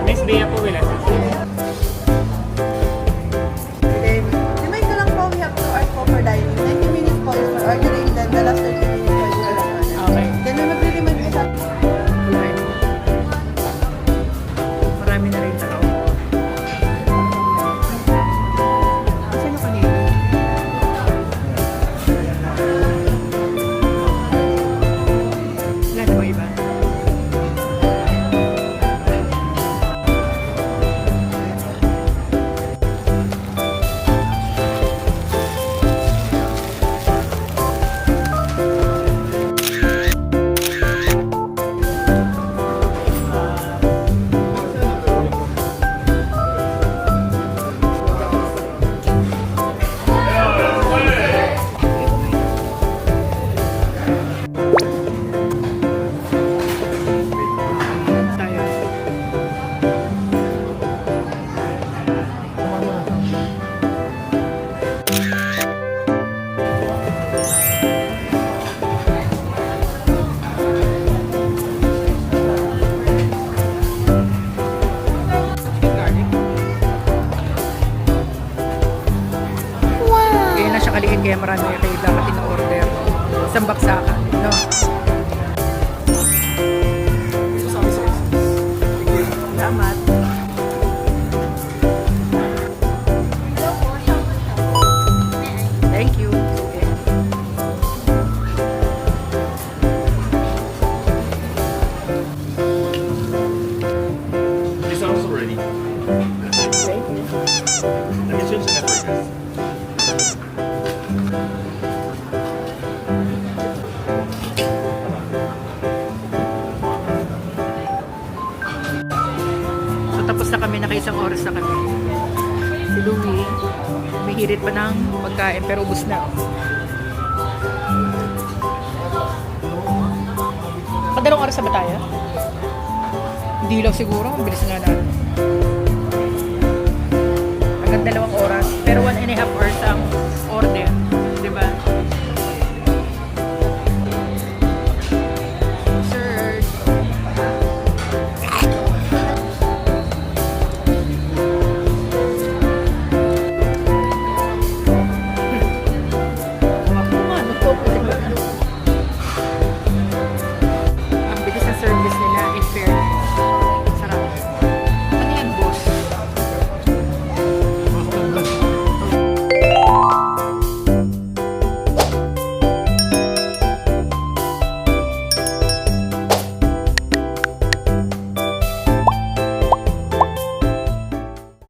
Next day po wala. Remind ko lang po, we have 2 hours po for dining. 90 minutes po is for ordering, then the last 30 minutes for the last order. Okay. Then may magre-remind ko sa... Marami na rin tao. Saan yung kanina? Wala na ba iba? Tayo. Kaya na siya kaliit, kaya marami kayo dapat in-order. Isang baksakan, no? Salamat. Thank you. It's also ready. Thank you. Let me change the network, guys. So tapos na kami, nakaisang oras na kami. Si Louie, may hirit pa ng pagkain pero ubus na. Kadalawang oras na ba tayo? Hindi lang siguro, ang bilis nga natin. Hanggang 2 oras, pero 1.5 hours